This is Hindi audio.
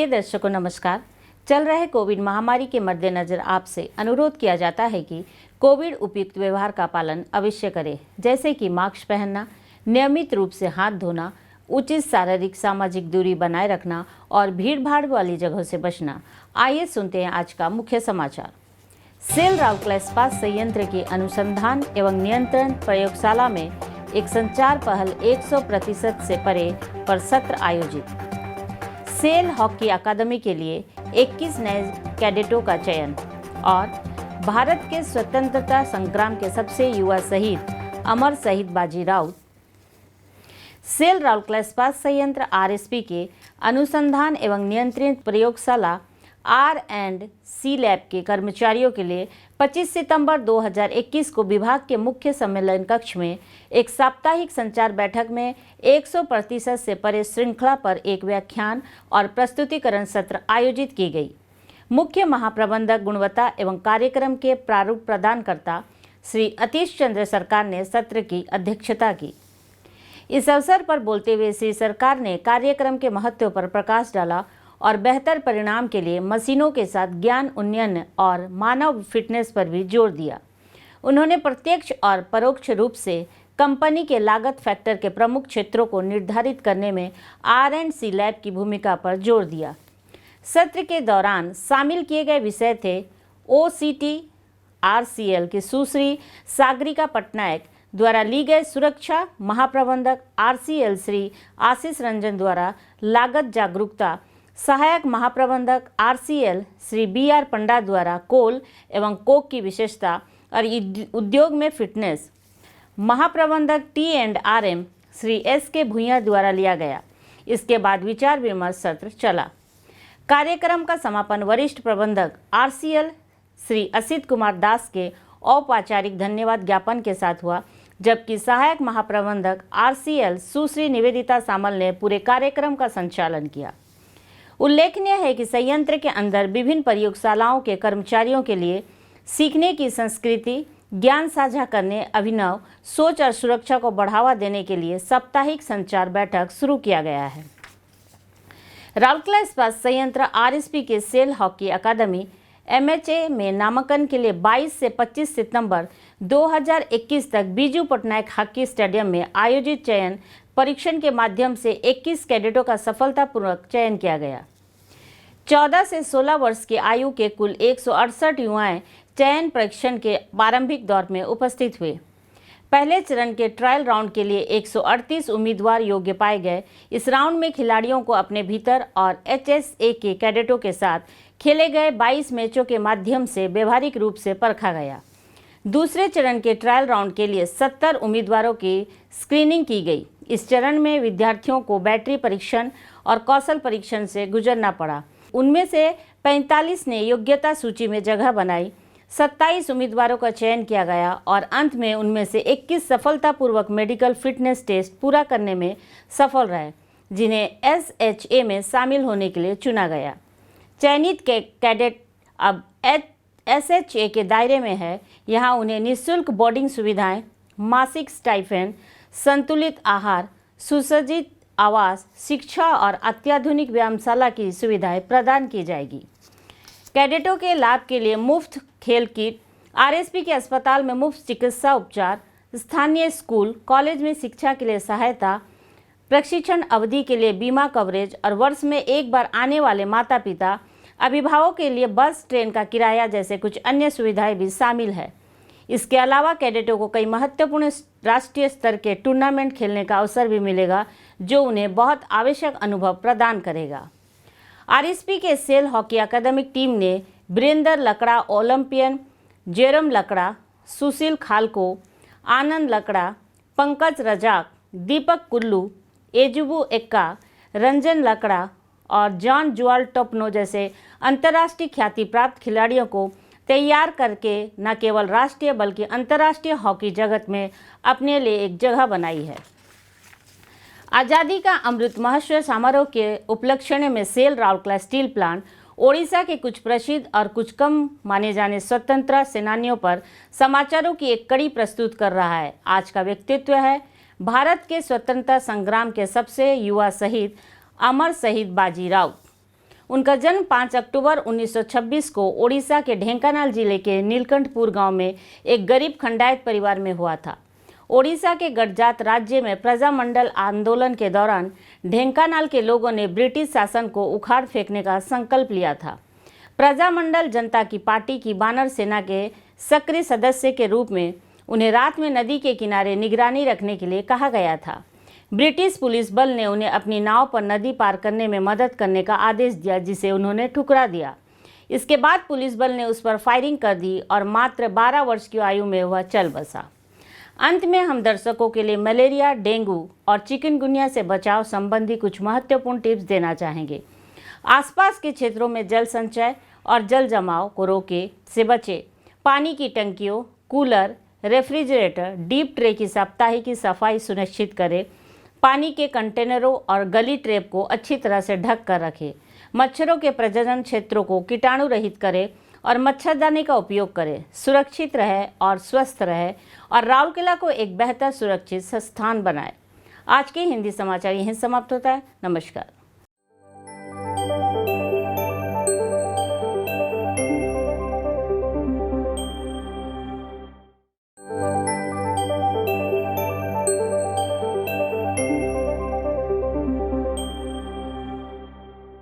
दर्शकों नमस्कार। चल रहे कोविड महामारी के मद्देनजर आपसे अनुरोध किया जाता है कि कोविड उपयुक्त व्यवहार का पालन अवश्य करें, जैसे कि मास्क पहनना, नियमित रूप से हाथ धोना, उचित शारीरिक सामाजिक दूरी बनाए रखना और भीड़ भाड़ वाली जगहों से बचना। आइए सुनते हैं आज का मुख्य समाचार। सेल राउरकेला इस्पात संयंत्र की अनुसंधान एवं नियंत्रण प्रयोगशाला में एक संचार पहल 100% से परे पर सत्र आयोजित। सेल हॉकी अकादमी के लिए 21 नए कैडेटों का चयन और भारत के स्वतंत्रता संग्राम के सबसे युवा शहीद अमर शहीद बाजी राउत। सेल राउरकेला इस्पात संयंत्र आरएसपी के अनुसंधान एवं नियंत्रण प्रयोगशाला R&C लैब के कर्मचारियों के लिए 25 सितंबर 2021 को विभाग के मुख्य सम्मेलन कक्ष में एक साप्ताहिक संचार बैठक में 100% से परे श्रृंखला पर एक व्याख्यान और प्रस्तुतिकरण सत्र आयोजित की गई। मुख्य महाप्रबंधक गुणवत्ता एवं कार्यक्रम के प्रारूप प्रदानकर्ता श्री अतीश चंद्र सरकार ने सत्र की अध्यक्षता की। इस अवसर पर बोलते हुए श्री सरकार ने कार्यक्रम के महत्व पर प्रकाश डाला और बेहतर परिणाम के लिए मशीनों के साथ ज्ञान उन्नयन और मानव फिटनेस पर भी जोर दिया। उन्होंने प्रत्यक्ष और परोक्ष रूप से कंपनी के लागत फैक्टर के प्रमुख क्षेत्रों को निर्धारित करने में R&C लैब की भूमिका पर जोर दिया। सत्र के दौरान शामिल किए गए विषय थे OCT RCL की सुश्री सागरिका पटनायक द्वारा ली गई सुरक्षा, महाप्रबंधक RCL श्री आशीष रंजन द्वारा लागत जागरूकता, सहायक महाप्रबंधक RCL श्री BR पंडा द्वारा कोल एवं कोक की विशेषता और उद्योग में फिटनेस, महाप्रबंधक T&RM श्री SK भुइयां द्वारा लिया गया। इसके बाद विचार विमर्श सत्र चला। कार्यक्रम का समापन वरिष्ठ प्रबंधक RCL श्री असित कुमार दास के औपचारिक धन्यवाद ज्ञापन के साथ हुआ, जबकि सहायक महाप्रबंधक RCL सुश्री निवेदिता सामल ने पूरे कार्यक्रम का संचालन किया। उल्लेखनीय है कि संयंत्र के अंदर विभिन्न प्रयोगशालाओं के कर्मचारियों के लिए सीखने की संस्कृति, ज्ञान साझा करने, अभिनव सोच और सुरक्षा को बढ़ावा देने के लिए साप्ताहिक संचार बैठक शुरू किया गया है। राउरकेला इस्पात संयंत्र आरएसपी के सेल हॉकी अकादमी MHA में नामांकन के लिए 22 से 25 सितंबर 2021 तक बीजू पटनायक हॉकी स्टेडियम में आयोजित चयन परीक्षण के माध्यम से 21 कैडेटों का सफलतापूर्वक चयन किया गया। 14 से 16 वर्ष की आयु के कुल 168 युवाएं चयन परीक्षण के प्रारंभिक दौर में उपस्थित हुए। पहले चरण के ट्रायल राउंड के लिए 138 उम्मीदवार योग्य पाए गए। इस राउंड में खिलाड़ियों को अपने भीतर और HSA के कैडेटों के साथ खेले गए 22 मैचों के माध्यम से व्यवहारिक रूप से परखा गया। दूसरे चरण के ट्रायल राउंड के लिए 70 उम्मीदवारों की स्क्रीनिंग की गई। इस चरण में विद्यार्थियों को बैटरी परीक्षण और कौशल परीक्षण से गुजरना पड़ा। उनमें से 45 ने योग्यता सूची में जगह बनाई। 27 उम्मीदवारों का चयन किया गया और अंत में उनमें से 21 सफलतापूर्वक मेडिकल फिटनेस टेस्ट पूरा करने में सफल रहे, जिन्हें SHA में शामिल होने के लिए चुना गया। चयनित कैडेट अब SHA के दायरे में है। यहाँ उन्हें निःशुल्क बोर्डिंग सुविधाएं, मासिक स्टाइपेंड, संतुलित आहार, सुसज्जित आवास, शिक्षा और अत्याधुनिक व्यायामशाला की सुविधाएं प्रदान की जाएगी। कैडेटों के लाभ के लिए मुफ्त खेल किट, आरएसपी के अस्पताल में मुफ्त चिकित्सा उपचार, स्थानीय स्कूल कॉलेज में शिक्षा के लिए सहायता, प्रशिक्षण अवधि के लिए बीमा कवरेज और वर्ष में एक बार आने वाले माता पिता अभिभावकों के लिए बस ट्रेन का किराया जैसे कुछ अन्य सुविधाएं भी शामिल है। इसके अलावा कैडेटों को कई महत्वपूर्ण राष्ट्रीय स्तर के टूर्नामेंट खेलने का अवसर भी मिलेगा, जो उन्हें बहुत आवश्यक अनुभव प्रदान करेगा। आरएसपी के सेल हॉकी अकादमिक टीम ने वीरेंद्र लकड़ा ओलंपियन, जेरम लकड़ा, सुशील खालको, आनंद लकड़ा, पंकज रजाक, दीपक कुल्लू, एजुबू एक्का, रंजन लकड़ा और जॉन जुआल टोपनो जैसे अंतर्राष्ट्रीय ख्याति प्राप्त खिलाड़ियों को तैयार करके न केवल राष्ट्रीय बल्कि अंतर्राष्ट्रीय हॉकी जगत में अपने लिए एक जगह बनाई है। आज़ादी का अमृत महोत्सव समारोह के उपलक्ष्य में सेल राउरकेला स्टील प्लांट ओडिशा के कुछ प्रसिद्ध और कुछ कम माने जाने स्वतंत्रता सेनानियों पर समाचारों की एक कड़ी प्रस्तुत कर रहा है। आज का व्यक्तित्व है भारत के स्वतंत्रता संग्राम के सबसे युवा शहीद अमर शहीद बाजी राउत। उनका जन्म 5 अक्टूबर 1926 को ओडिशा के ढेंकानाल जिले के नीलकंठपुर गांव में एक गरीब खंडायत परिवार में हुआ था। ओडिशा के गडजात राज्य में प्रजामंडल आंदोलन के दौरान ढेंकानाल के लोगों ने ब्रिटिश शासन को उखाड़ फेंकने का संकल्प लिया था। प्रजामंडल जनता की पार्टी की बानर सेना के सक्रिय सदस्य के रूप में उन्हें रात में नदी के किनारे निगरानी रखने के लिए कहा गया था। ब्रिटिश पुलिस बल ने उन्हें अपनी नाव पर नदी पार करने में मदद करने का आदेश दिया, जिसे उन्होंने ठुकरा दिया। इसके बाद पुलिस बल ने उस पर फायरिंग कर दी और मात्र 12 वर्ष की आयु में वह चल बसा। अंत में हम दर्शकों के लिए मलेरिया, डेंगू और चिकनगुनिया से बचाव संबंधी कुछ महत्वपूर्ण टिप्स देना चाहेंगे। आसपास के क्षेत्रों में जल संचय और जल जमाव को रोके से बचे। पानी की टंकियों, कूलर, रेफ्रिजरेटर, डीप ट्रे की साप्ताहिक सफाई सुनिश्चित करें। पानी के कंटेनरों और गली ट्रैप को अच्छी तरह से ढक कर रखें। मच्छरों के प्रजनन क्षेत्रों को कीटाणु रहित करें और मच्छरदानी का उपयोग करें। सुरक्षित रहे और स्वस्थ रहे और राउरकेला को एक बेहतर सुरक्षित स्थान बनाएं। आज के हिंदी समाचार यहीं समाप्त होता है। नमस्कार।